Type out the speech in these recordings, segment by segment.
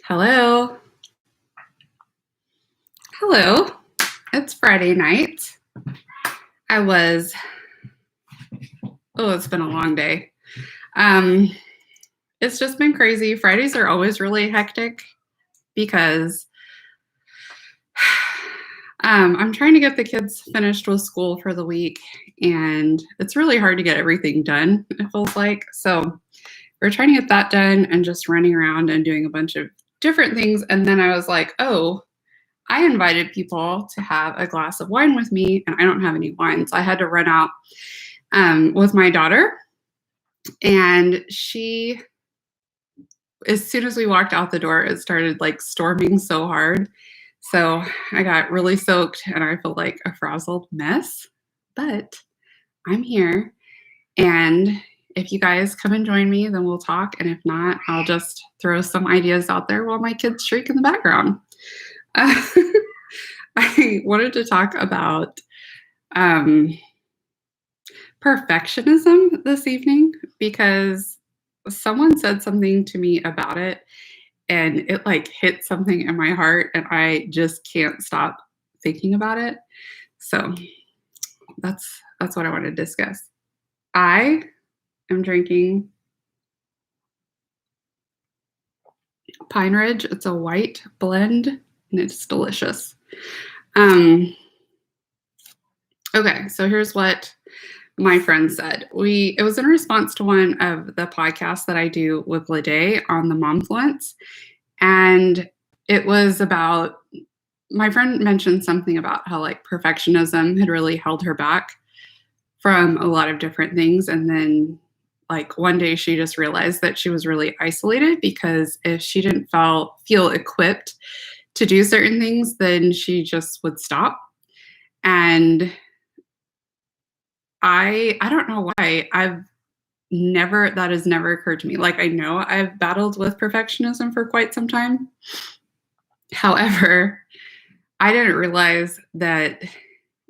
Hello. Hello. It's Friday night. It's been a long day. It's just been crazy. Fridays are always really hectic because I'm trying to get the kids finished with school for the week, and it's really hard to get everything done, it feels like. So we're trying to get that done and just running around and doing a bunch of different things. And then I was like, oh, I invited people to have a glass of wine with me, and I don't have any wine. So I had to run out with my daughter. And she, as soon as we walked out the door, it started like storming so hard. So I got really soaked and I feel like a frazzled mess. But I'm here. And if you guys come and join me, then we'll talk. And if not, I'll just throw some ideas out there while my kids shriek in the background. I wanted to talk about perfectionism this evening because someone said something to me about it and it like hit something in my heart and I just can't stop thinking about it. So that's what I want to discuss. I am drinking Pine Ridge. It's a white blend and it's delicious. Okay, so here's what my friend said. It was in response to one of the podcasts that I do with Lede on the Momfluence. And it was about, my friend mentioned something about how like perfectionism had really held her back from a lot of different things. And then like one day she just realized that she was really isolated because if she didn't feel equipped to do certain things, then she just would stop. And I don't know why that has never occurred to me. Like, I know I've battled with perfectionism for quite some time. However, I didn't realize that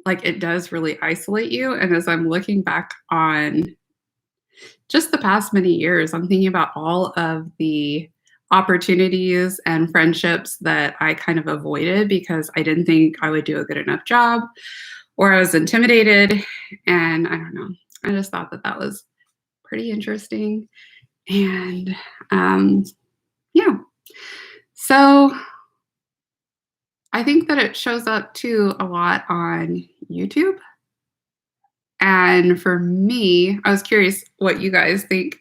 like it does really isolate you. And as I'm looking back on just the past many years, I'm thinking about all of the opportunities and friendships that I kind of avoided because I didn't think I would do a good enough job or I was intimidated. And I don't know. I just thought that was pretty interesting. And yeah. So I think that it shows up too a lot on YouTube. And for me, I was curious what you guys think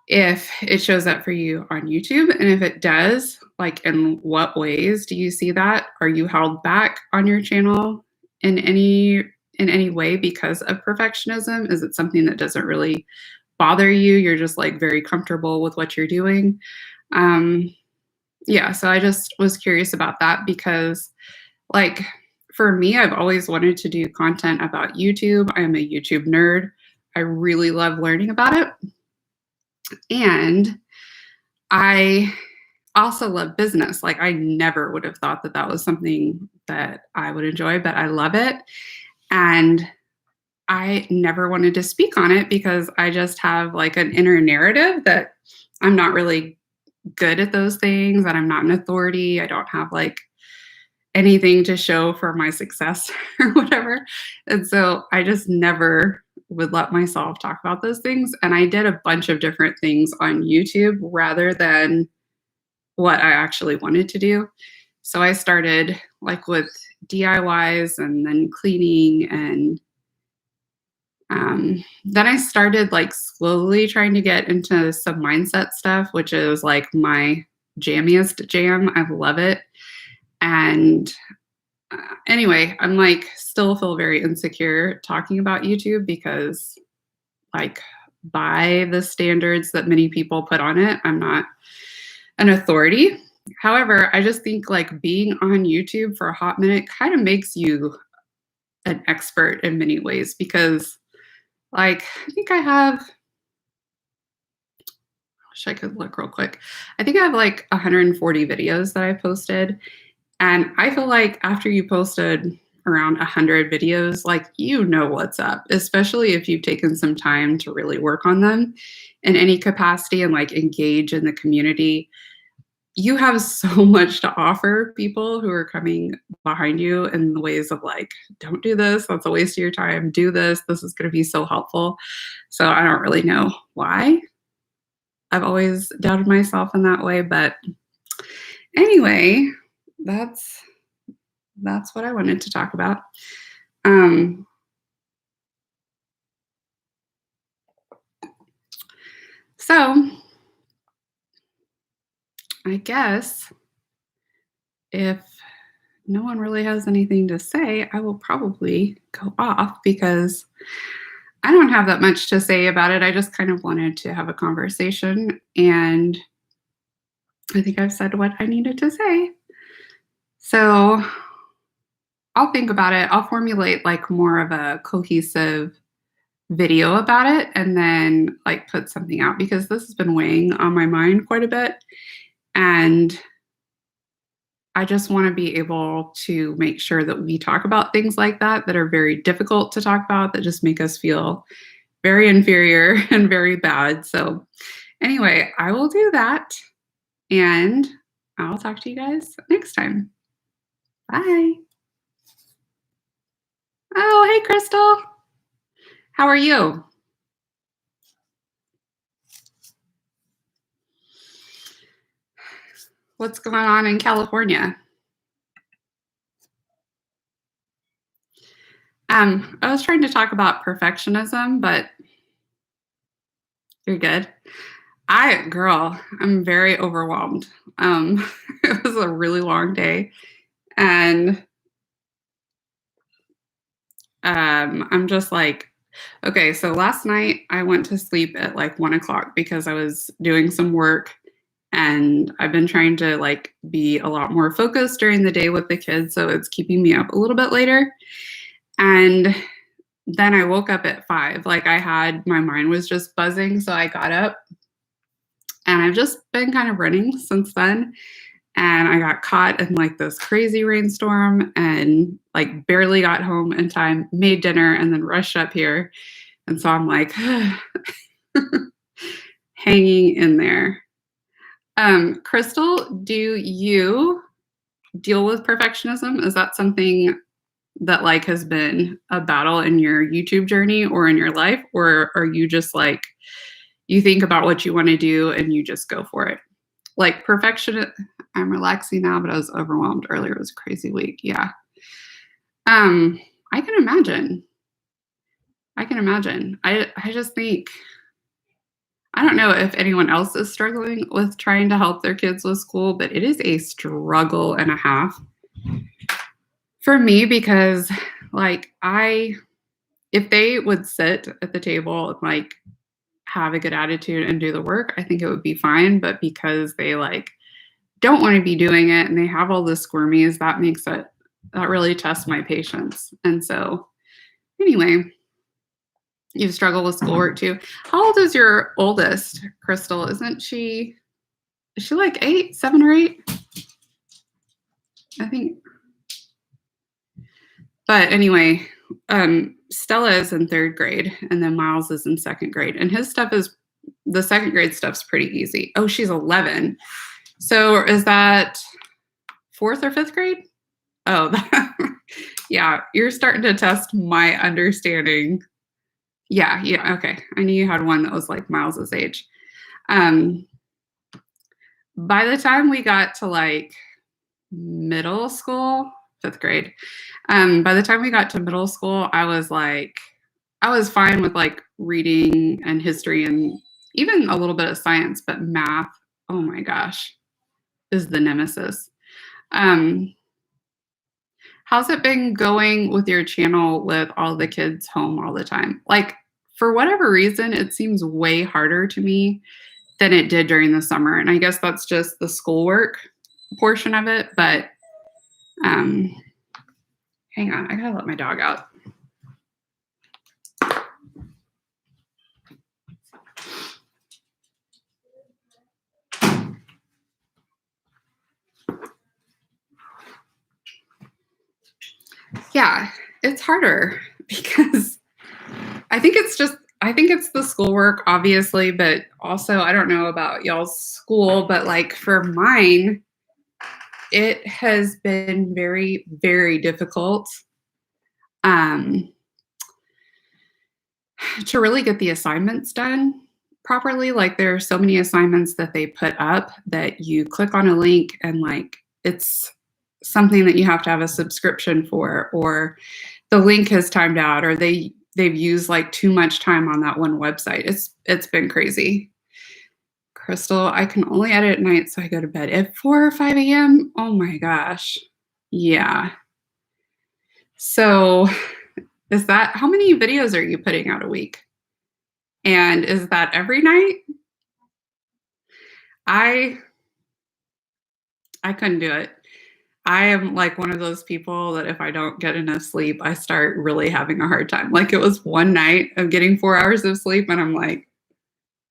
if it shows up for you on YouTube. And if it does, like in what ways do you see that? Are you held back on your channel in any way because of perfectionism? Is it something that doesn't really bother you? You're just like very comfortable with what you're doing. Yeah, so I just was curious about that because like for me, I've always wanted to do content about YouTube. I'm a YouTube nerd. I really love learning about it. And I also love business. Like I never would have thought that was something that I would enjoy, but I love it. And I never wanted to speak on it because I just have like an inner narrative that I'm not really good at those things, that I'm not an authority. I don't have like anything to show for my success or whatever. And so I just never would let myself talk about those things. And I did a bunch of different things on YouTube rather than what I actually wanted to do. So I started like with DIYs and then cleaning and then I started like slowly trying to get into some mindset stuff, which is like my jammiest jam. I love it. And anyway, I'm like still feel very insecure talking about YouTube because like by the standards that many people put on it, I'm not an authority. However, I just think like being on YouTube for a hot minute kind of makes you an expert in many ways because like, I think I wish I could look real quick. I think I have like 140 videos that I posted. And I feel like after you posted around 100 videos, like, you know what's up, especially if you've taken some time to really work on them in any capacity and like engage in the community. you have so much to offer people who are coming behind you in the ways of like, don't do this, that's a waste of your time. Do this, this is going to be so helpful. So I don't really know why. I've always doubted myself in that way, but anyway, that's what I wanted to talk about. So I guess if no one really has anything to say, I will probably go off because I don't have that much to say about it. I just kind of wanted to have a conversation, and I think I've said what I needed to say. So I'll think about it. I'll formulate like more of a cohesive video about it and then like put something out because this has been weighing on my mind quite a bit. And I just want to be able to make sure that we talk about things like that are very difficult to talk about, that just make us feel very inferior and very bad. So anyway, I will do that, and I'll talk to you guys next time. Bye. Oh, hey, Crystal. How are you? What's going on in California? I was trying to talk about perfectionism, but you're good. I'm very overwhelmed. It was a really long day, and I'm just like, okay, so last night I went to sleep at like 1 o'clock because I was doing some work, and I've been trying to like be a lot more focused during the day with the kids, so it's keeping me up a little bit later. And then I woke up at 5. Like my mind was just buzzing, so I got up, and I've just been kind of running since then. And I got caught in like this crazy rainstorm and like barely got home in time, made dinner, and then rushed up here. And so I'm like hanging in there. Crystal, do you deal with perfectionism? Is that something that like has been a battle in your YouTube journey or in your life? Or are you just like, you think about what you want to do and you just go for it? Like perfection, I'm relaxing now, but I was overwhelmed earlier. It was a crazy week. Yeah. I can imagine. I just think, I don't know if anyone else is struggling with trying to help their kids with school, but it is a struggle and a half for me because like if they would sit at the table and like have a good attitude and do the work, I think it would be fine. But because they like don't want to be doing it and they have all the squirmies, that really tests my patience. And so anyway, you struggle with schoolwork too. How old is your oldest, Crystal? Is she like 8, 7 or 8? I think. But anyway, Stella is in 3rd grade and then Miles is in 2nd grade. And the 2nd grade stuff's pretty easy. Oh, she's 11. So is that 4th or 5th grade? Oh, yeah, you're starting to test my understanding. Yeah, okay. I knew you had one that was like Miles's age. By the time we got to like middle school, 5th grade, by the time we got to middle school, I was fine with like reading and history and even a little bit of science, but math, oh my gosh, is the nemesis. How's it been going with your channel with all the kids home all the time? Like, for whatever reason, it seems way harder to me than it did during the summer. And I guess that's just the schoolwork portion of it. But hang on, I gotta let my dog out. Yeah, it's harder because I think it's just I think it's the schoolwork, obviously, but also I don't know about y'all's school, but like for mine, it has been very, very difficult um, to really get the assignments done properly. Like there are so many assignments that they put up that you click on a link and like it's something that you have to have a subscription for, or the link has timed out, or they've used like too much time on that one website. It's been crazy. Crystal, I can only edit at night, so I go to bed at 4 or 5 a.m. Oh my gosh. Yeah. So is that how many videos are you putting out a week? And is that every night? I I couldn't do it. I am like one of those people that if I don't get enough sleep, I start really having a hard time. Like it was one night of getting 4 hours of sleep and I'm like,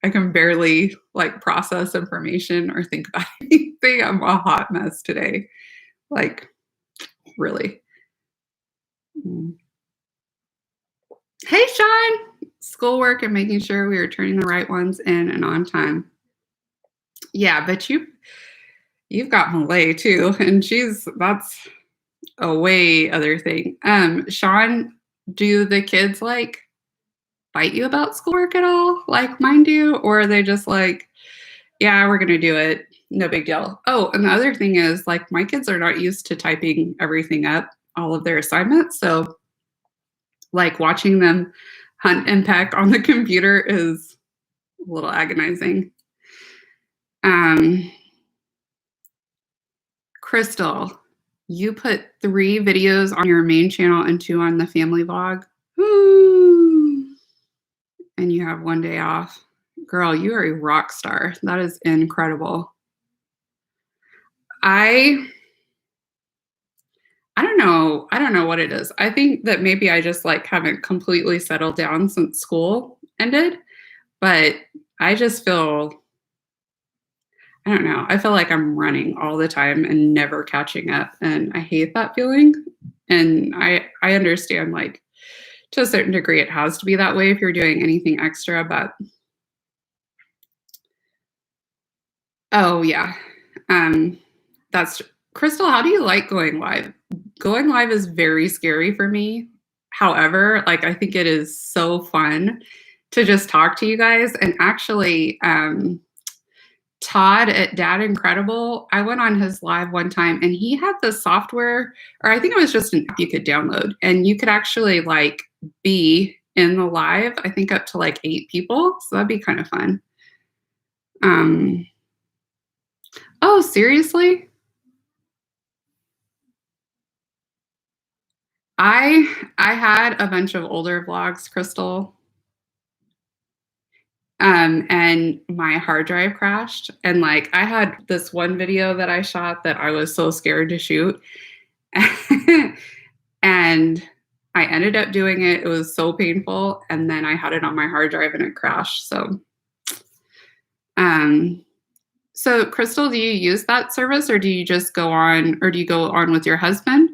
I can barely like process information or think about anything. I'm a hot mess today. Like really. Mm. Hey Sean, schoolwork and making sure we are turning the right ones in and on time. Yeah, but you've got Malay too, and that's a way other thing. Sean, do the kids like fight you about schoolwork at all, like mine do, or are they just like, yeah, we're gonna do it, no big deal? Oh, and the other thing is, like, my kids are not used to typing everything up, all of their assignments, so like watching them hunt and peck on the computer is a little agonizing. Um, Crystal, you put 3 videos on your main channel and 2 on the family vlog. Ooh. And you have 1 day off. Girl, you are a rock star. That is incredible. I I don't know. I don't know what it is. I think that maybe I just like haven't completely settled down since school ended, but I just feel I don't know. I feel like I'm running all the time and never catching up, and I hate that feeling. And I understand like to a certain degree it has to be that way if you're doing anything extra, but oh yeah. Um that's Crystal, how do you like going live? Going live is very scary for me. However, like I think it is so fun to just talk to you guys. And actually, Todd at Dad Incredible, I went on his live one time and he had this software, or I think it was just an app you could download, and you could actually like be in the live, I think up to like 8 people. So that'd be kind of fun. Um, oh, seriously? I had a bunch of older vlogs, Crystal, and my hard drive crashed. And like I had this one video that I shot that I was so scared to shoot, and I ended up doing it. It was so painful, and then I had it on my hard drive and it crashed. Um, so Crystal, do you use that service, or do you just go on, or do you go on with your husband?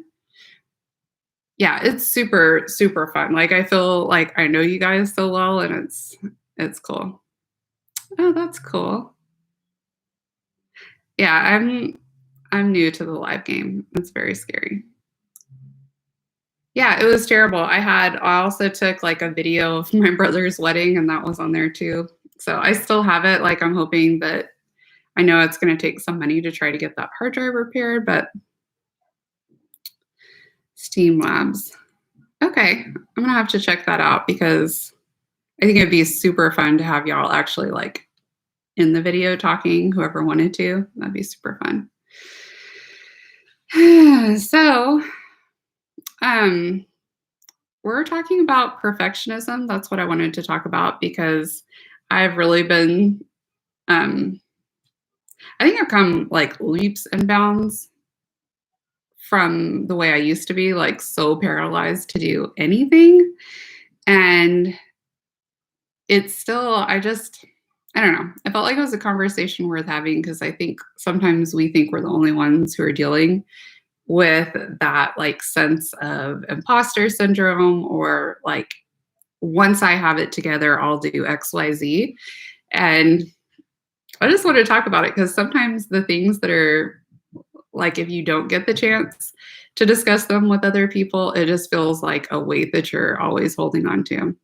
Yeah, it's super, super fun. Like I feel like I know you guys so well and it's cool. Oh, that's cool. Yeah, I'm new to the live game. It's very scary. Yeah, it was terrible. I also took like a video of my brother's wedding and that was on there too. So I still have it. Like I'm hoping that I know it's going to take some money to try to get that hard drive repaired, but Steam Labs. Okay, I'm gonna have to check that out because I think it'd be super fun to have y'all actually like in the video talking, whoever wanted to. That'd be super fun. So, um, we're talking about perfectionism. That's what I wanted to talk about because I've really been, um, I think I've come like leaps and bounds from the way I used to be, like so paralyzed to do anything. And it's still, I don't know. I felt like it was a conversation worth having because I think sometimes we think we're the only ones who are dealing with that like sense of imposter syndrome or like once I have it together, I'll do XYZ. And I just want to talk about it because sometimes the things that are like, if you don't get the chance to discuss them with other people, it just feels like a weight that you're always holding on to.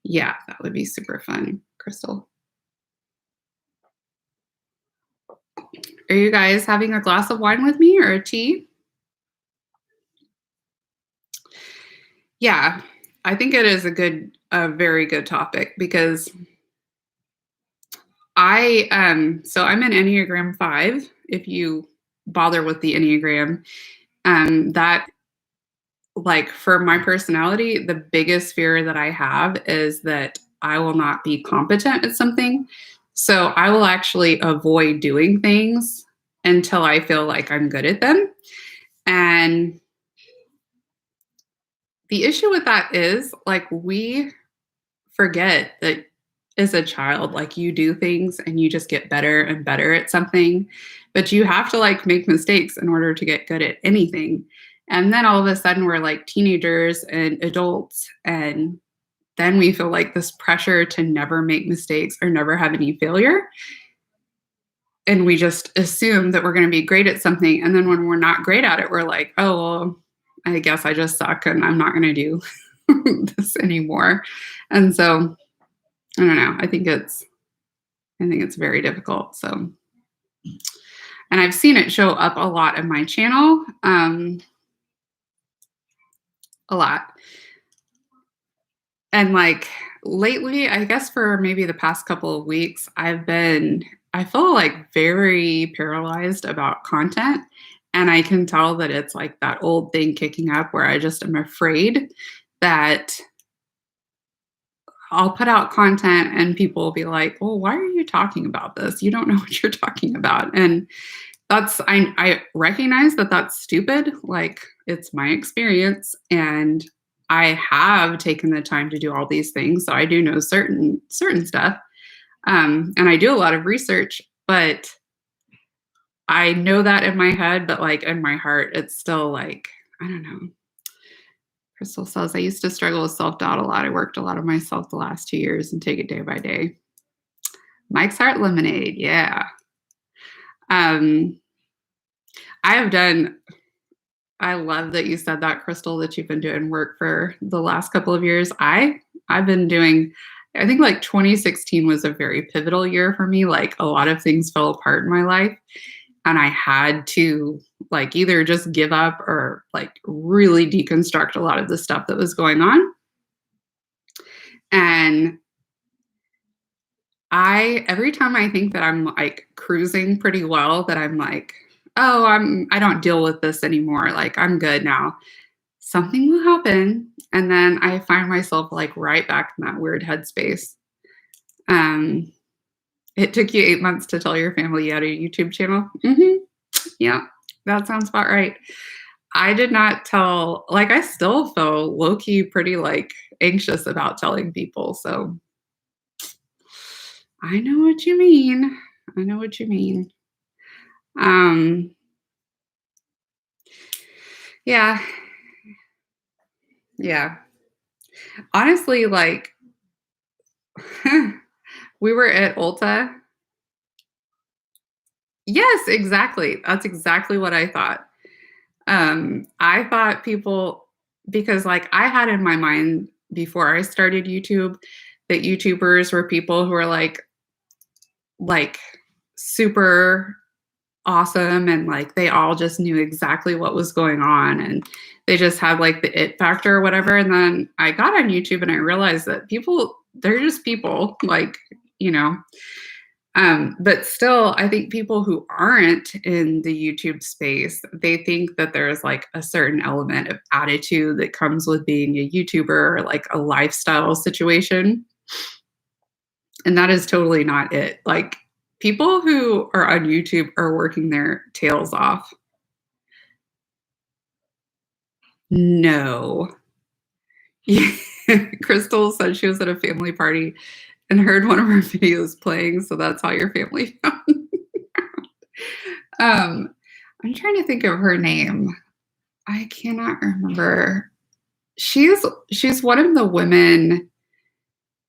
Yeah, that would be super fun, Crystal. Are you guys having a glass of wine with me or a tea? Yeah, I think it is a very good topic because so I'm an Enneagram 5. If you bother with the Enneagram, that like for my personality, the biggest fear that I have is that I will not be competent at something. So I will actually avoid doing things until I feel like I'm good at them. And the issue with that is like we forget that as a child, like you do things and you just get better and better at something, but you have to like make mistakes in order to get good at anything. And then all of a sudden we're like teenagers and adults, and then we feel like this pressure to never make mistakes or never have any failure. And we just assume that we're going to be great at something. And then when we're not great at it, we're like, oh, well, I guess I just suck and I'm not going to do this anymore. And so I don't know. I think it's very difficult. So, and I've seen it show up a lot in my channel, a lot. And like lately, I guess for maybe the past couple of weeks, I feel like very paralyzed about content. And I can tell that it's like that old thing kicking up where I just am afraid that I'll put out content and people will be like, well, why are you talking about this? You don't know what you're talking about. And I recognize that that's stupid. Like it's my experience and I have taken the time to do all these things. So I do know certain stuff. And I do a lot of research, but I know that in my head, but like in my heart, it's still like, I don't know. Crystal says, I used to struggle with self-doubt a lot. I worked a lot on myself the last 2 years and take it day by day. Mike's Heart Lemonade. Yeah. I have done, I love that you said that, Crystal, that you've been doing work for the last couple of years. I've been doing, I think like 2016 was a very pivotal year for me. Like a lot of things fell apart in my life and I had to like either just give up or like really deconstruct a lot of the stuff that was going on. And every time I think that I'm like cruising pretty well, that I'm like, oh, I don't deal with this anymore. Like I'm good now. Something will happen. And then I find myself like right back in that weird headspace. It took you 8 months to tell your family you had a YouTube channel. Mm-hmm. Yeah, that sounds about right. I did not tell, like, I still feel low key pretty like anxious about telling people. So I know what you mean. I know what you mean. Yeah. Yeah. Honestly, like, we were at Ulta. Yes, exactly. That's exactly what I thought. I thought people, because like I had in my mind before I started YouTube that YouTubers were people who are like super awesome and like they all just knew exactly what was going on and they just had like the it factor or whatever. And then I got on YouTube and I realized that people, they're just people, like, you know. But still, I think people who aren't in the YouTube space, they think that there's like a certain element of attitude that comes with being a YouTuber or like a lifestyle situation. And that is totally not it. Like people who are on YouTube are working their tails off. No. Crystal said she was at a family party and heard one of her videos playing, so that's how your family found. I'm trying to think of her name. I cannot remember. she's one of the women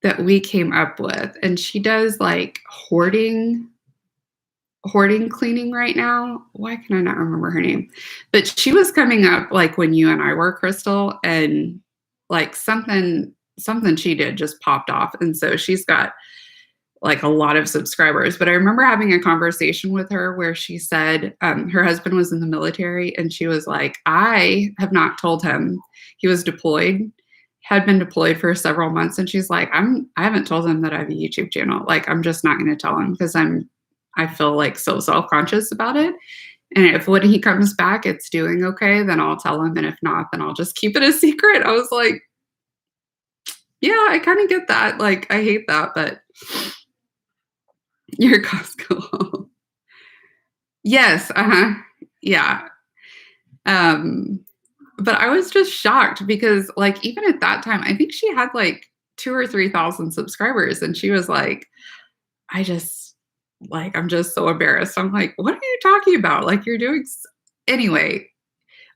that we came up with, and she does like hoarding cleaning right now. Why can I not remember her name? But she was coming up like when you and I were, Crystal, and like something she did just popped off. And so she's got like a lot of subscribers. But I remember having a conversation with her where she said her husband was in the military, and she was like, I have not told him. He was deployed, had been deployed for several months, and she's like, I haven't told him that I have a YouTube channel. Like, I'm just not going to tell him because I feel like so self-conscious about it. And if when he comes back it's doing okay, then I'll tell him, and if not, then I'll just keep it a secret. I was like, yeah, I kind of get that. Like, I hate that, but your Costco. Yes, uh-huh. Yeah. Um, but I was just shocked because like even at that time, I think she had like 2 or 3,000 subscribers, and she was like, I just like I'm just so embarrassed. I'm like, what are you talking about? Like you're doing anyway.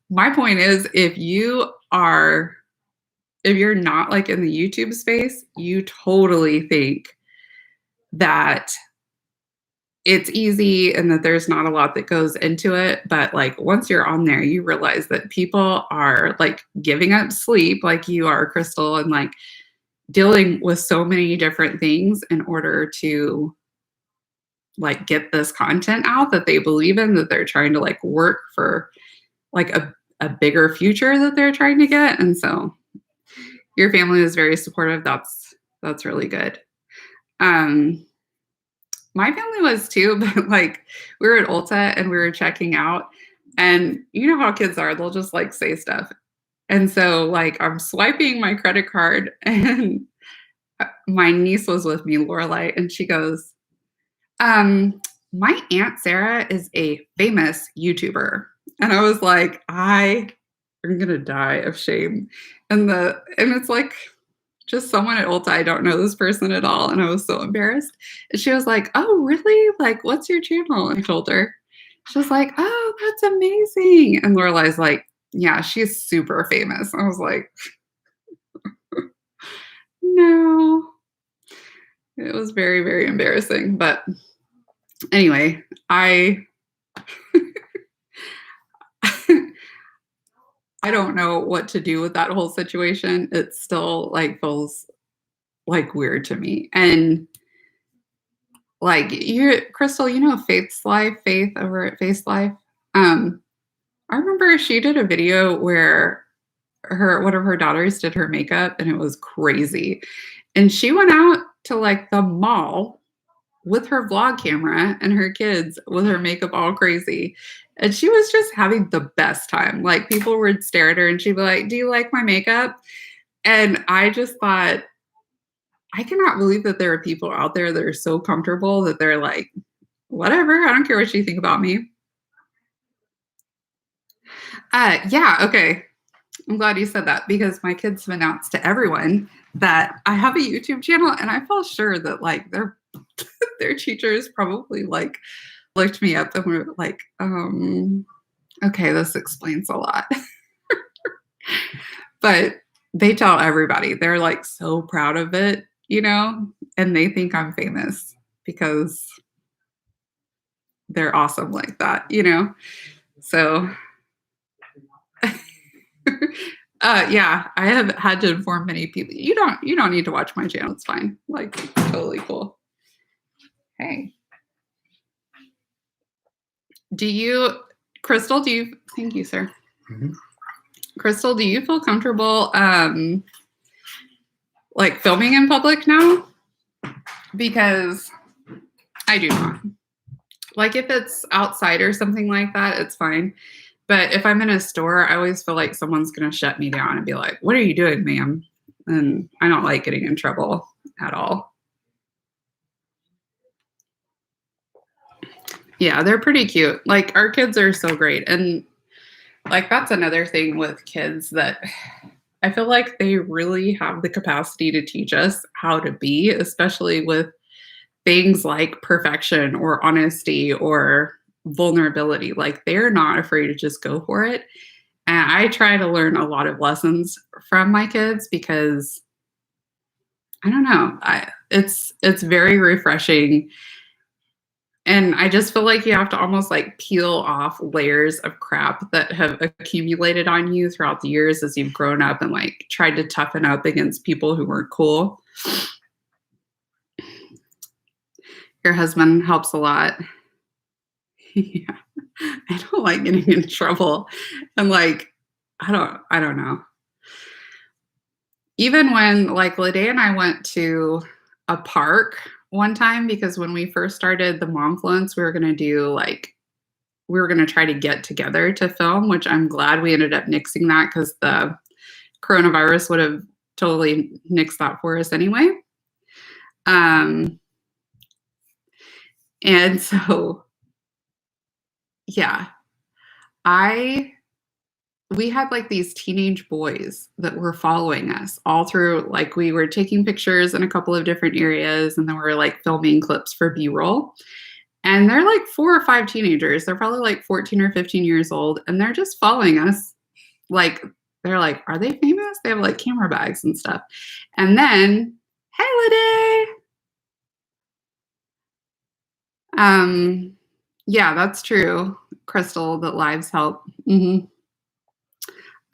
My point is if you're not like in the YouTube space, you totally think that it's easy and that there's not a lot that goes into it. But like once you're on there, you realize that people are like giving up sleep, like you are, Crystal, and like dealing with so many different things in order to like get this content out that they believe in, that they're trying to like work for like a bigger future that they're trying to get. And so your family is very supportive. That's really good. Um, my family was too, but like we were at Ulta and we were checking out, and you know how kids are, they'll just like say stuff. And so like I'm swiping my credit card, and my niece was with me, Lorelai, and she goes, my Aunt Sarah is a famous YouTuber. And I was like, I am gonna die of shame. And it's like just someone at Ulta. I don't know this person at all. And I was so embarrassed. And she was like, oh, really? Like, what's your channel? I told her. She was like, oh, that's amazing. And Lorelai's like, yeah, she's super famous. I was like, no. It was very, very embarrassing. But anyway, I don't know what to do with that whole situation. It still like feels like weird to me. And like you, Crystal, you know Faith's Life, Faith over at Faith's Life. I remember she did a video where one of her daughters did her makeup, and it was crazy. And she went out to like the mall with her vlog camera and her kids with her makeup all crazy. And she was just having the best time. Like people would stare at her and she'd be like, do you like my makeup? And I just thought, I cannot believe that there are people out there that are so comfortable that they're like, whatever, I don't care what you think about me. Yeah, okay. I'm glad you said that because my kids have announced to everyone that I have a YouTube channel, and I feel sure that like their teachers probably like looked me up and were like, okay, this explains a lot. But they tell everybody. They're like so proud of it, you know, and they think I'm famous because they're awesome like that, you know. So yeah, I have had to inform many people. You don't need to watch my channel. It's fine. Like totally cool. Hey. Crystal, thank you, sir. Mm-hmm. Crystal, do you feel comfortable like filming in public now? Because I do not. Like if it's outside or something like that, it's fine. But if I'm in a store, I always feel like someone's going to shut me down and be like, what are you doing, ma'am? And I don't like getting in trouble at all. Yeah, they're pretty cute. Like our kids are so great. And like that's another thing with kids that I feel like they really have the capacity to teach us how to be, especially with things like perfection or honesty or vulnerability. Like they're not afraid to just go for it. And I try to learn a lot of lessons from my kids because I don't know, it's very refreshing, and I just feel like you have to almost, like, peel off layers of crap that have accumulated on you throughout the years as you've grown up and, like, tried to toughen up against people who weren't cool. Your husband helps a lot. Yeah. I don't like getting in trouble, and, like, I don't know. Even when, like, Lede and I went to a park one time because when we first started the Momfluence, we were gonna try to get together to film, which I'm glad we ended up nixing that because the coronavirus would have totally nixed that for us anyway. Um, and so, yeah, I we had like these teenage boys that were following us all through, like, we were taking pictures in a couple of different areas and then we were like filming clips for B-roll. And they're like 4 or 5 teenagers. They're probably like 14 or 15 years old and they're just following us. Like, they're like, are they famous? They have like camera bags and stuff. And then, hey, Lede. Yeah, that's true, Crystal, that lives help.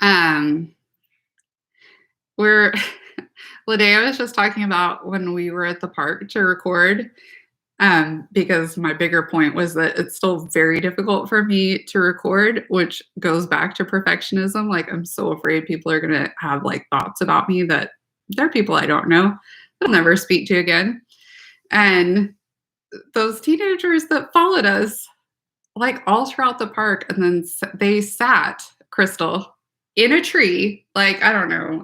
Um, we're Lede, I was just talking about when we were at the park to record, because my bigger point was that it's still very difficult for me to record, which goes back to perfectionism. Like, I'm so afraid people are gonna have like thoughts about me that they're people I don't know, I'll never speak to again. And those teenagers that followed us, like all throughout the park, and then they sat, Crystal, in a tree. Like, I don't know,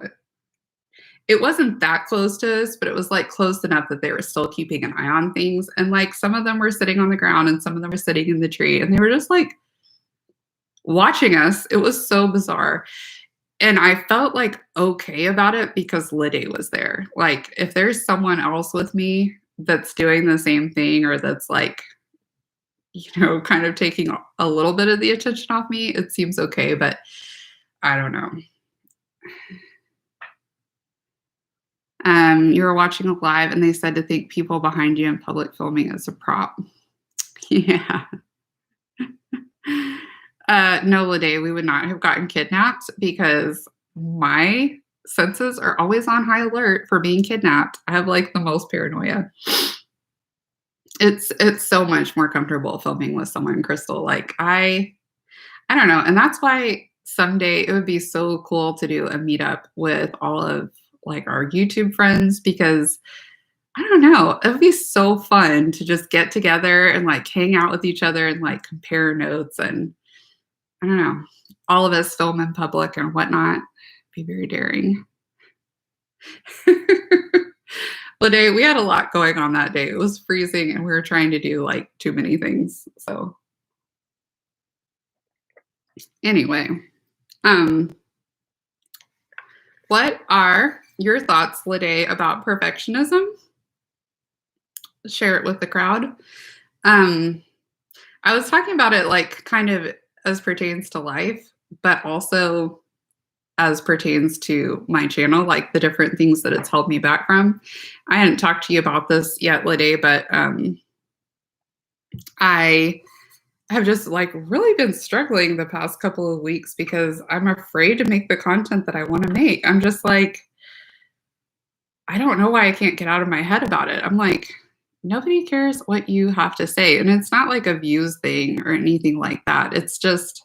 it wasn't that close to us, but it was like close enough that they were still keeping an eye on things. And like some of them were sitting on the ground and some of them were sitting in the tree and they were just like watching us. It was so bizarre. And I felt like okay about it because Lede was there. Like, if there's someone else with me that's doing the same thing or that's like, kind of taking a little bit of the attention off me, it seems okay. But I don't know. You were watching a live and they said to think people behind you in public filming is a prop. Yeah. No, Lede, we would not have gotten kidnapped because my senses are always on high alert for being kidnapped. I have like the most paranoia. It's so much more comfortable filming with someone, Crystal. Like, I don't know. And that's why someday it would be so cool to do a meetup with all of like our YouTube friends because I don't know, it would be so fun to just get together and like hang out with each other and like compare notes and I don't know, all of us film in public and whatnot. Be very daring. Lede, we had a lot going on that day. It was freezing and we were trying to do like too many things. So anyway, what are your thoughts, Lede, about perfectionism? Share it with the crowd. I was talking about it like kind of as pertains to life, but also as pertains to my channel, like the different things that it's held me back from. I hadn't talked to you about this yet, Lede, but I have just like really been struggling the past couple of weeks because I'm afraid to make the content that I want to make. I'm just like, I don't know why I can't get out of my head about it. I'm like, nobody cares what you have to say. And it's not like a views thing or anything like that. It's just,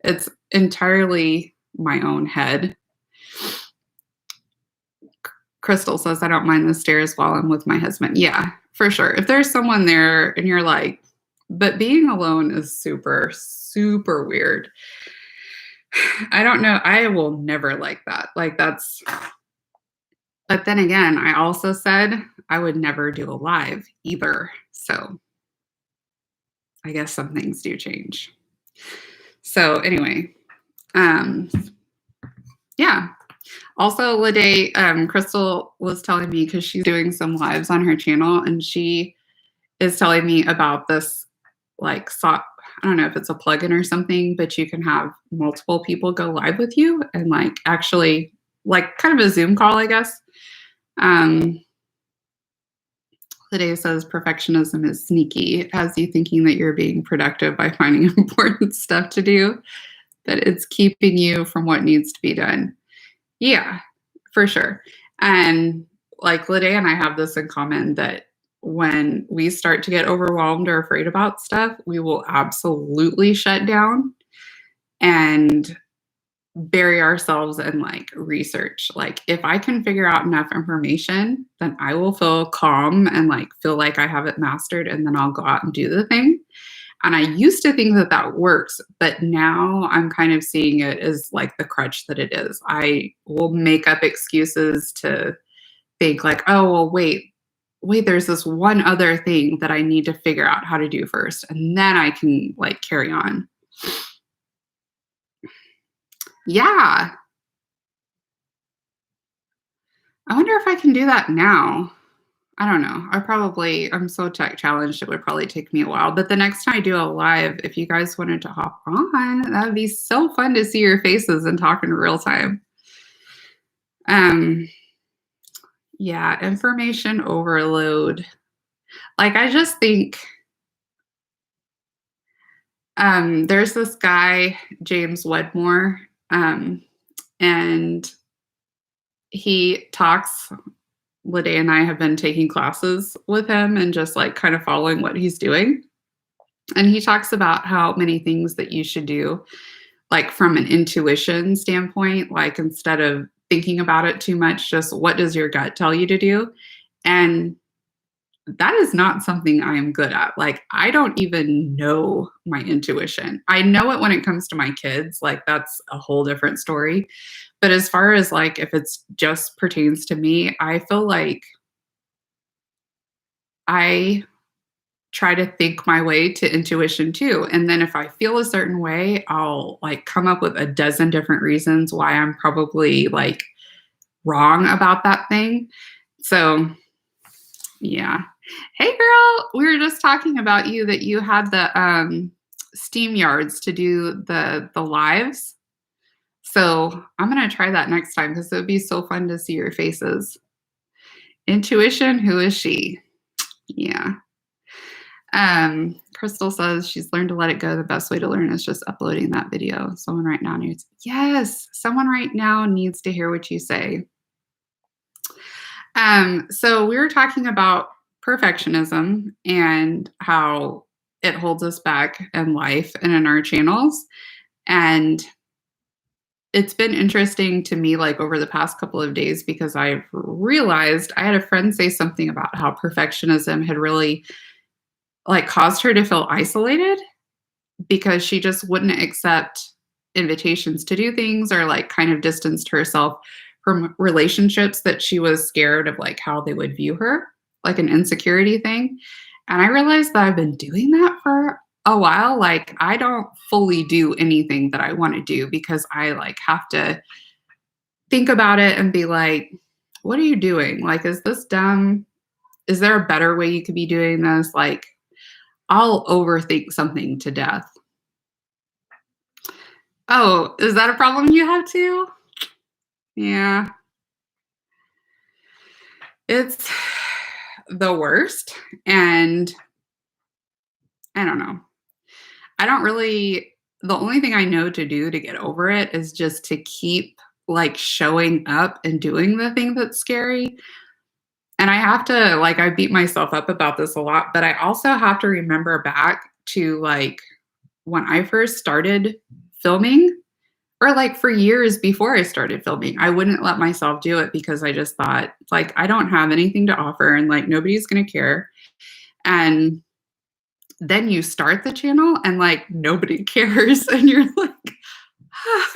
it's entirely my own head. Crystal says, I don't mind the stairs while I'm with my husband. Yeah, for sure. If there's someone there and you're like, but being alone is super, super weird. I don't know. I will never like that. Like, that's, but then again, I also said I would never do a live either. So I guess some things do change. So anyway, yeah. Also, Lede, Crystal was telling me because she's doing some lives on her channel and she is telling me about this like I don't know if it's a plugin or something, but you can have multiple people go live with you and like actually like kind of a Zoom call, I guess. Um, Today says perfectionism is sneaky. It has you thinking that you're being productive by finding important stuff to do, that it's keeping you from what needs to be done. Yeah, for sure. And like Lede and I have this in common that when we start to get overwhelmed or afraid about stuff, we will absolutely shut down and bury ourselves in like research. Like if I can figure out enough information, then I will feel calm and like feel like I have it mastered, and then I'll go out and do the thing. And I used to think that that works, but now I'm kind of seeing it as like the crutch that it is. I will make up excuses to think like, oh, well, wait, there's this one other thing that I need to figure out how to do first, and then I can like carry on. Yeah. I wonder if I can do that now. I don't know. I'm so tech challenged, it would probably take me a while. But the next time I do a live, if you guys wanted to hop on, that would be so fun to see your faces and talk in real time. Um, yeah, information overload. Like I just think there's this guy, James Wedmore, and he talks. Lede and I have been taking classes with him and just like kind of following what he's doing. And he talks about how many things that you should do, like from an intuition standpoint, like instead of thinking about it too much, just what does your gut tell you to do? And that is not something I am good at. Like, I don't even know my intuition. I know it when it comes to my kids, like, that's a whole different story. But as far as like if it's just pertains to me, I feel like I try to think my way to intuition too. And then if I feel a certain way, I'll like come up with a dozen different reasons why I'm probably like wrong about that thing. So, yeah. Hey girl, we were just talking about you that you had the Steam yards to do the lives. So, I'm going to try that next time because it would be so fun to see your faces. Intuition, who is she? Yeah. Crystal says she's learned to let it go. The best way to learn is just uploading that video. Someone right now needs, yes, someone right now needs to hear what you say. So we were talking about perfectionism and how it holds us back in life and in our channels. And it's been interesting to me, like over the past couple of days, because I've realized I had a friend say something about how perfectionism had really like caused her to feel isolated because she just wouldn't accept invitations to do things, or like kind of distanced herself from relationships that she was scared of like how they would view her, like an insecurity thing. And I realized that I've been doing that for a while. Like I don't fully do anything that I want to do because I like have to think about it and be like, what are you doing? Like, is this dumb? Is there a better way you could be doing this? Like, I'll overthink something to death. Oh, is that a problem you have too? Yeah. It's the worst. And I don't know. I don't really, the only thing I know to do to get over it is just to keep like showing up and doing the thing that's scary. And I have to, like, I beat myself up about this a lot, but I also have to remember back to like when I first started filming, or like for years before I started filming, I wouldn't let myself do it because I just thought, like, I don't have anything to offer and like nobody's going to care. And then you start the channel and like nobody cares. And you're like, ah,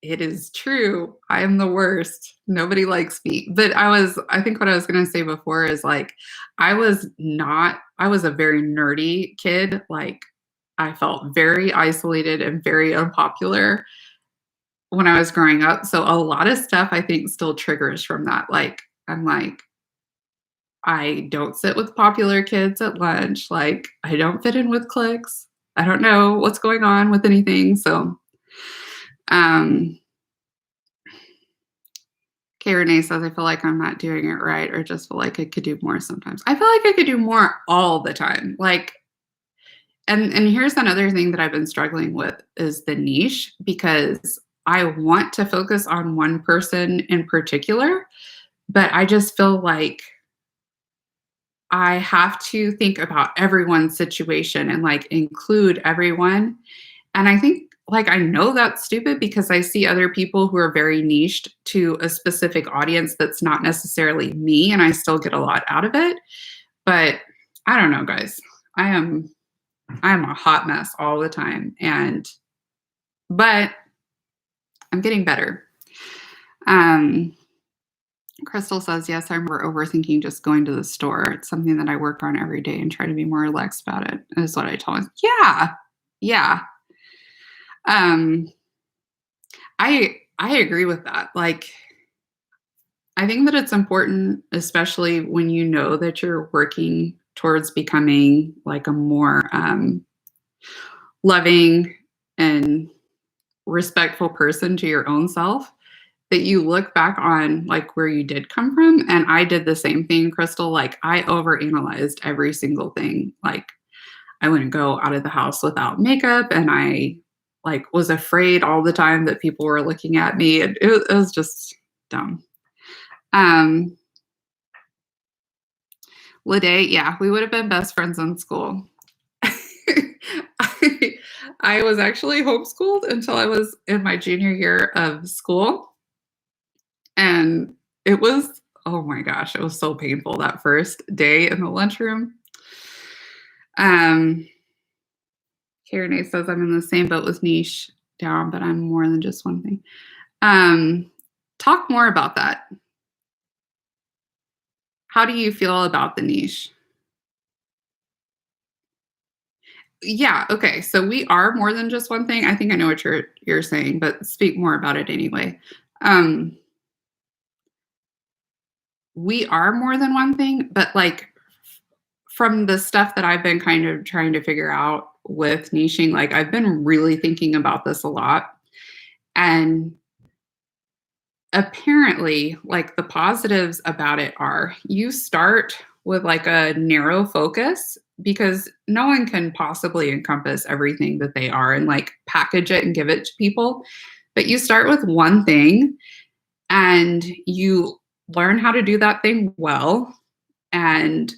it is true. I am the worst. Nobody likes me. But I think what I was going to say before is like, I was a very nerdy kid. Like, I felt very isolated and very unpopular when I was growing up. So a lot of stuff I think still triggers from that. Like, I'm like, I don't sit with popular kids at lunch. Like, I don't fit in with cliques. I don't know what's going on with anything. So, um, Kay Renee says, I feel like I'm not doing it right or just feel like I could do more sometimes. I feel like I could do more all the time. Like, and here's another thing that I've been struggling with is the niche because I want to focus on one person in particular, but I just feel like I have to think about everyone's situation and like include everyone. And I think like I know that's stupid because I see other people who are very niched to a specific audience that's not necessarily me and I still get a lot out of it. But I don't know, guys. I am a hot mess all the time but I'm getting better. Crystal says, yes, I remember overthinking just going to the store. It's something that I work on every day and try to be more relaxed about it. Is what I told him. Yeah. Yeah. Um, I agree with that. Like, I think that it's important, especially when you know that you're working towards becoming like a more loving and respectful person to your own self, that you look back on like where you did come from. And I did the same thing, Crystal. Like I overanalyzed every single thing. Like I wouldn't go out of the house without makeup and I like was afraid all the time that people were looking at me. It was just dumb. Lede, yeah, we would have been best friends in school. I was actually homeschooled until I was in my junior year of school. And it was, oh my gosh, it was so painful that first day in the lunchroom. Karen says, I'm in the same boat with niche down, but I'm more than just one thing. Talk more about that. How do you feel about the niche? Yeah, okay. So we are more than just one thing. I think I know what you're saying, but speak more about it anyway. We are more than one thing, but like from the stuff that I've been kind of trying to figure out with niching, like I've been really thinking about this a lot. And apparently, like the positives about it are you start with like a narrow focus because no one can possibly encompass everything that they are and like package it and give it to people. But you start with one thing and you learn how to do that thing well. And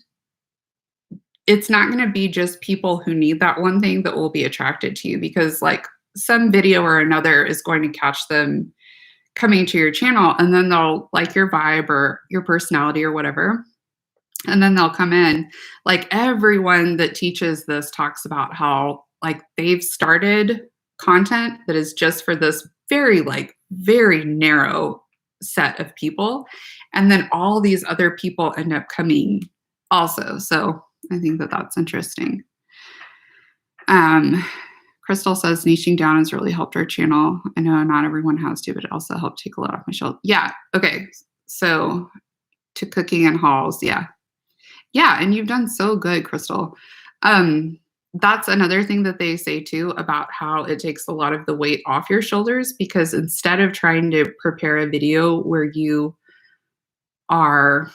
it's not going to be just people who need that one thing that will be attracted to you because like some video or another is going to catch them coming to your channel and then they'll like your vibe or your personality or whatever. And then they'll come in. Like everyone that teaches this talks about how like they've started content that is just for this very narrow set of people. And then all these other people end up coming also. So I think that that's interesting. Crystal says niching down has really helped our channel. I know not everyone has to, but it also helped take a load off my shoulder. Yeah. Okay. So to cooking and hauls. Yeah. Yeah. And you've done so good, Crystal. That's another thing that they say too about how it takes a lot of the weight off your shoulders because instead of trying to prepare a video where you are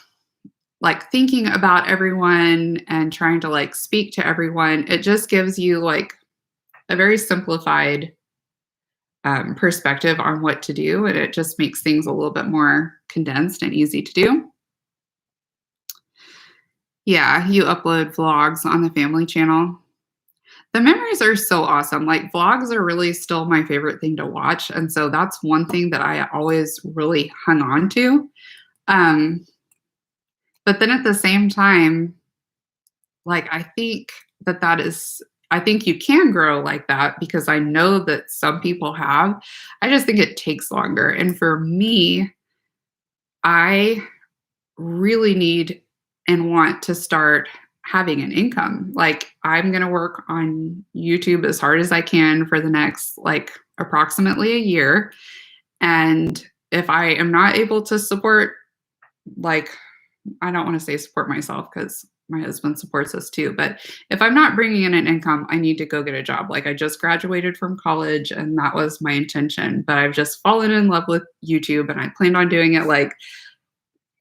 like thinking about everyone and trying to like speak to everyone, it just gives you like a very simplified perspective on what to do. And it just makes things a little bit more condensed and easy to do. Yeah, you upload vlogs on the family channel. The memories are so awesome. Like vlogs are really still my favorite thing to watch. And so that's one thing that I always really hung on to. But then at the same time, like I think I think you can grow like that because I know that some people have. I just think it takes longer. And for me, I really need and want to start having an income. Like I'm going to work on YouTube as hard as I can for the next like approximately a year. And if I am not able to support, like, I don't want to say support myself because my husband supports us too. But if I'm not bringing in an income, I need to go get a job. Like I just graduated from college and that was my intention, but I've just fallen in love with YouTube and I planned on doing it like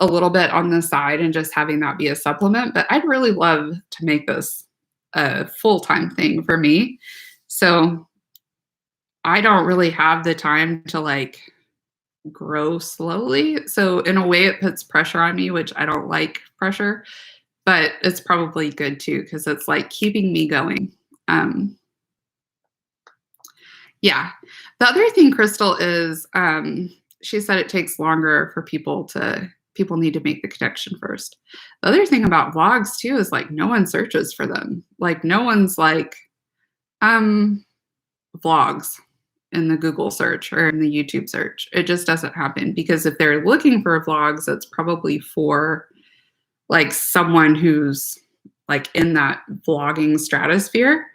a little bit on the side and just having that be a supplement. But I'd really love to make this a full-time thing for me. So I don't really have the time to like grow slowly. So in a way it puts pressure on me, which I don't like pressure, but it's probably good too because it's like keeping me going. Yeah. The other thing, Crystal, is she said it takes longer for people need to make the connection first. The other thing about vlogs too is like no one searches for them. Like no one's like vlogs in the Google search or in the YouTube search. It just doesn't happen because if they're looking for vlogs, it's probably for like someone who's like in that vlogging stratosphere.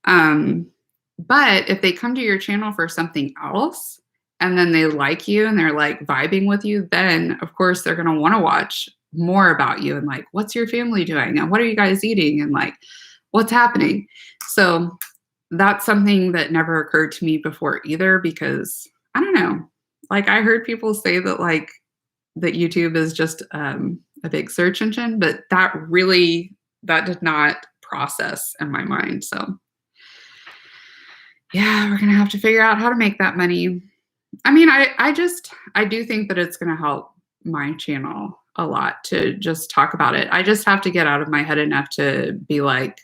But if they come to your channel for something else and then they like you and they're like vibing with you, then of course they're going to want to watch more about you and like, what's your family doing? And what are you guys eating? And like, what's happening? So that's something that never occurred to me before either, because I don't know, like I heard people say that like that YouTube is just a big search engine, but that did not process in my mind. So yeah, we're going to have to figure out how to make that money. I mean, I do think that it's going to help my channel a lot to just talk about it. I just have to get out of my head enough to be like,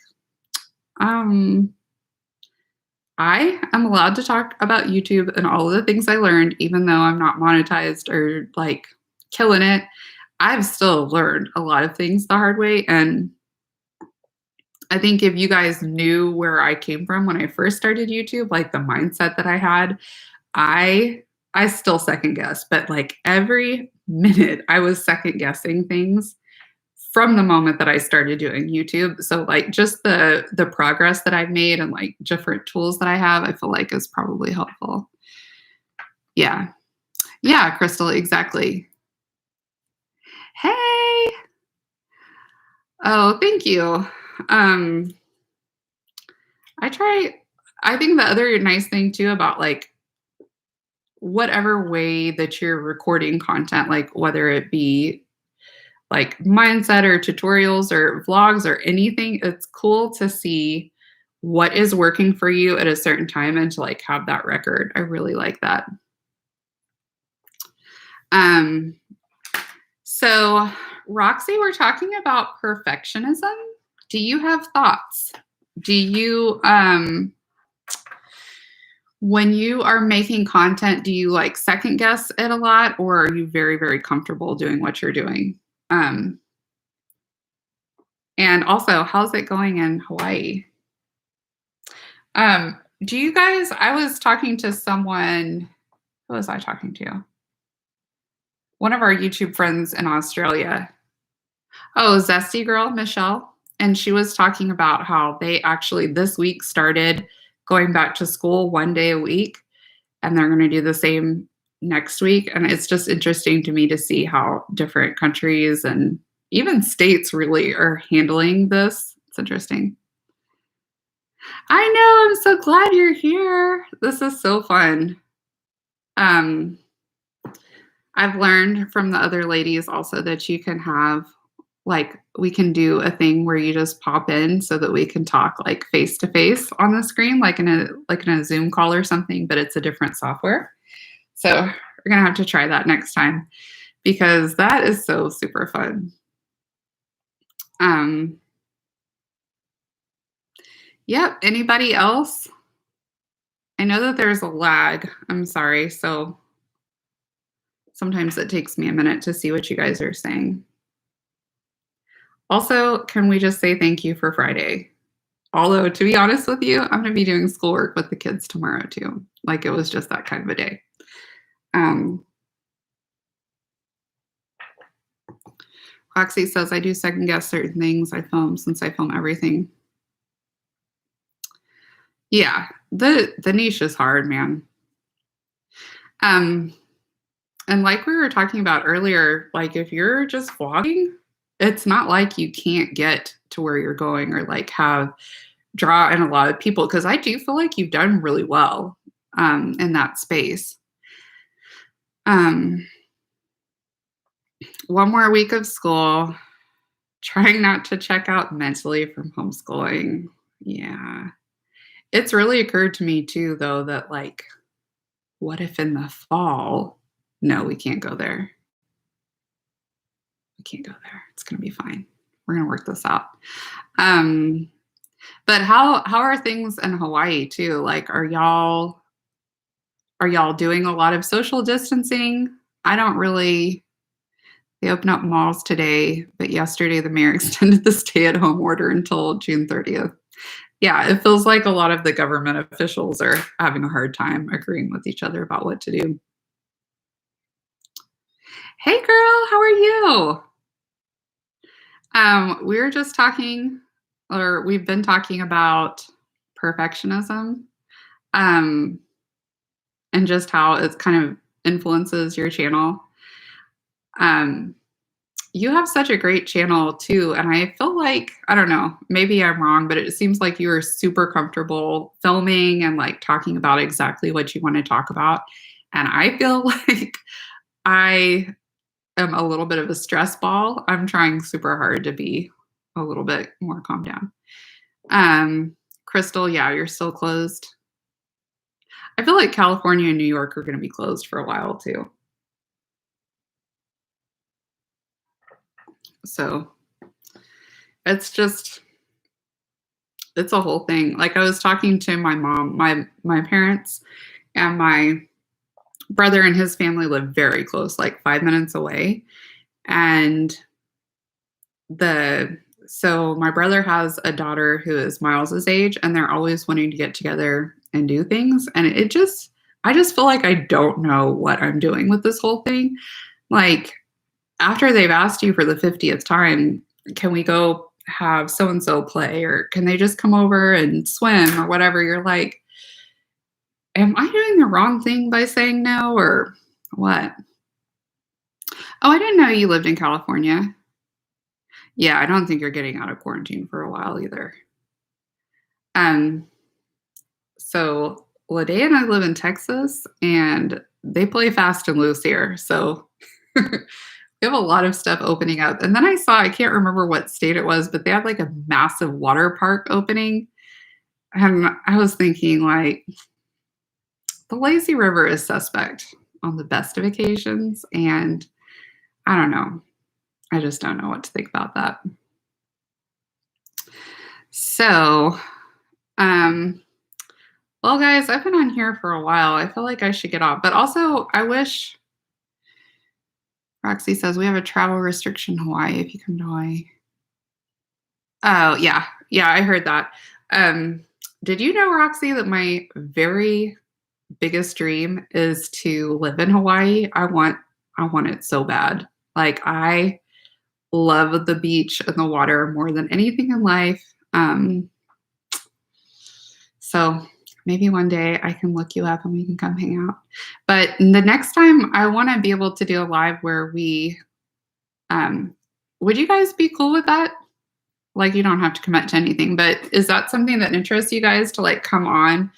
I am allowed to talk about YouTube and all of the things I learned, even though I'm not monetized or like killing it. I've still learned a lot of things the hard way. And I think if you guys knew where I came from when I first started YouTube, like the mindset that I had, I still second guess, but like every minute I was second guessing things from the moment that I started doing YouTube. So like just the progress that I've made and like different tools that I have, I feel like is probably helpful. Yeah. Yeah, Crystal, exactly. Hey. Oh, thank you. I think the other nice thing too about like whatever way that you're recording content, like whether it be like mindset or tutorials or vlogs or anything, it's cool to see what is working for you at a certain time and to like have that record. I really like that. So Roxy, we're talking about perfectionism. Do you have thoughts? Do you, when you are making content, do you like second guess it a lot, or are you very, very comfortable doing what you're doing? And also, how's it going in Hawaii? Do you guys, I was talking to someone, who was I talking to? One of our YouTube friends in Australia. Oh, Zesty Girl, Michelle. And she was talking about how they actually this week started going back to school 1 day a week, and they're going to do the same next week. And it's just interesting to me to see how different countries and even states really are handling this. It's interesting. I know, I'm so glad you're here. This is so fun. I've learned from the other ladies also that you can have, like, we can do a thing where you just pop in so that we can talk like face to face on the screen, like in a Zoom call or something, but it's a different software. So we're gonna have to try that next time because that is so super fun. Yep. Anybody else? I know that there's a lag. I'm sorry. So sometimes it takes me a minute to see what you guys are saying. Also, can we just say thank you for Friday? Although, to be honest with you, I'm going to be doing schoolwork with the kids tomorrow too. Like it was just that kind of a day. Roxy says, I do second guess certain things I film since I film everything. Yeah, the niche is hard, man. And like we were talking about earlier, like if you're just vlogging, it's not like you can't get to where you're going or like have draw in a lot of people because I do feel like you've done really well in that space. Um, one more week of school, trying not to check out mentally from homeschooling. Yeah. It's really occurred to me too, though, that like, what if in the fall? No, we can't go there. We can't go there. It's gonna be fine. We're gonna work this out. Um, but how are things in Hawaii too? Like, are y'all doing a lot of social distancing? I don't really. They opened up malls today, but yesterday the mayor extended the stay-at-home order until June 30th. Yeah, it feels like a lot of the government officials are having a hard time agreeing with each other about what to do. Hey girl, how are you? We were just talking, or we've been talking about perfectionism, um, and just how it kind of influences your channel. Um, you have such a great channel too, and I feel like, I don't know, maybe I'm wrong, but it seems like you are super comfortable filming and like talking about exactly what you want to talk about. And I feel like I am a little bit of a stress ball. I'm trying super hard to be a little bit more calm down. Crystal, yeah, you're still closed. I feel like California and New York are going to be closed for a while too. So it's just, it's a whole thing. Like I was talking to my mom, my parents and my brother and his family live very close, like 5 minutes away. And the so my brother has a daughter who is Miles's age, and they're always wanting to get together and do things. And I just feel like I don't know what I'm doing with this whole thing. Like after they've asked you for the 50th time, can we go have so and so play, or can they just come over and swim or whatever? You're like, am I doing the wrong thing by saying no, or what? Oh, I didn't know you lived in California. Yeah, I don't think you're getting out of quarantine for a while either. Um, so Lede and I live in Texas, and they play fast and loose here. So we have a lot of stuff opening up. And then I saw, I can't remember what state it was, but they had like a massive water park opening. And I was thinking, like, the lazy river is suspect on the best of occasions. And I don't know. I just don't know what to think about that. So, well, guys, I've been on here for a while. I feel like I should get off. But also, I wish, Roxy says, we have a travel restriction in Hawaii if you come to Hawaii. Oh, yeah. Yeah, I heard that. Did you know, Roxy, that my very biggest dream is to live in Hawaii? I want it so bad. Like I love the beach and the water more than anything in life. So maybe one day I can look you up and we can come hang out. But the next time I want to be able to do a live where we, would you guys be cool with that? Like you don't have to commit to anything, but is that something that interests you guys to like come on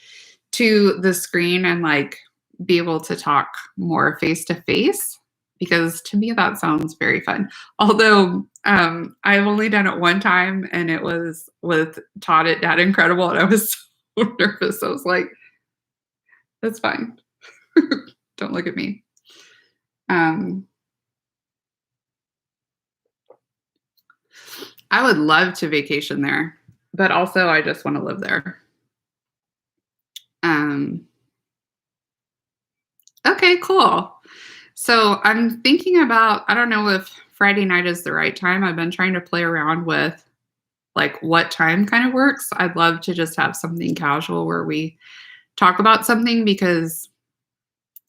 to the screen and like be able to talk more face to face? Because to me that sounds very fun. Although I've only done it one time and it was with Todd at Dad Incredible, and I was so nervous. I was like, that's fine. Don't look at me. I would love to vacation there, but also I just want to live there. Okay, cool. So I'm thinking about, I don't know if Friday night is the right time. I've been trying to play around with like what time kind of works. I'd love to just have something casual where we talk about something, because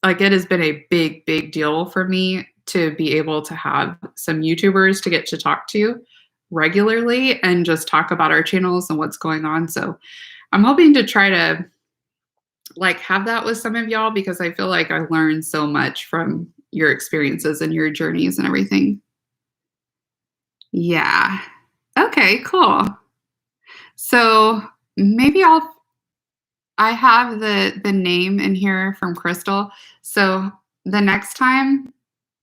like it has been a big, big deal for me to be able to have some YouTubers to get to talk to regularly and just talk about our channels and what's going on. So I'm hoping to try to like have that with some of y'all, because I feel like I learned so much from your experiences and your journeys and everything. Yeah. Okay, cool. So maybe I have the name in here from Crystal. So the next time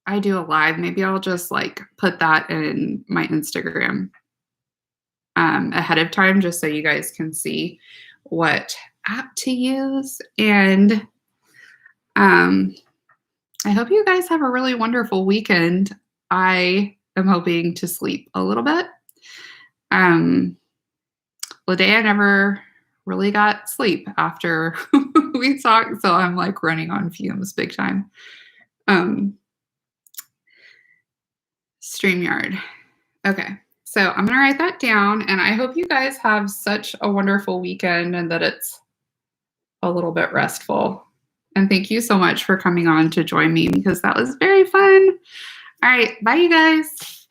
I do a live, maybe I'll just like put that in my Instagram ahead of time just so you guys can see what app to use. And um, I hope you guys have a really wonderful weekend. I am hoping to sleep a little bit. Um, Ladea never really got sleep after we talked, so I'm like running on fumes big time. Um, StreamYard. Okay. So I'm going to write that down, and I hope you guys have such a wonderful weekend and that it's a little bit restful. And thank you so much for coming on to join me because that was very fun. All right. Bye, you guys.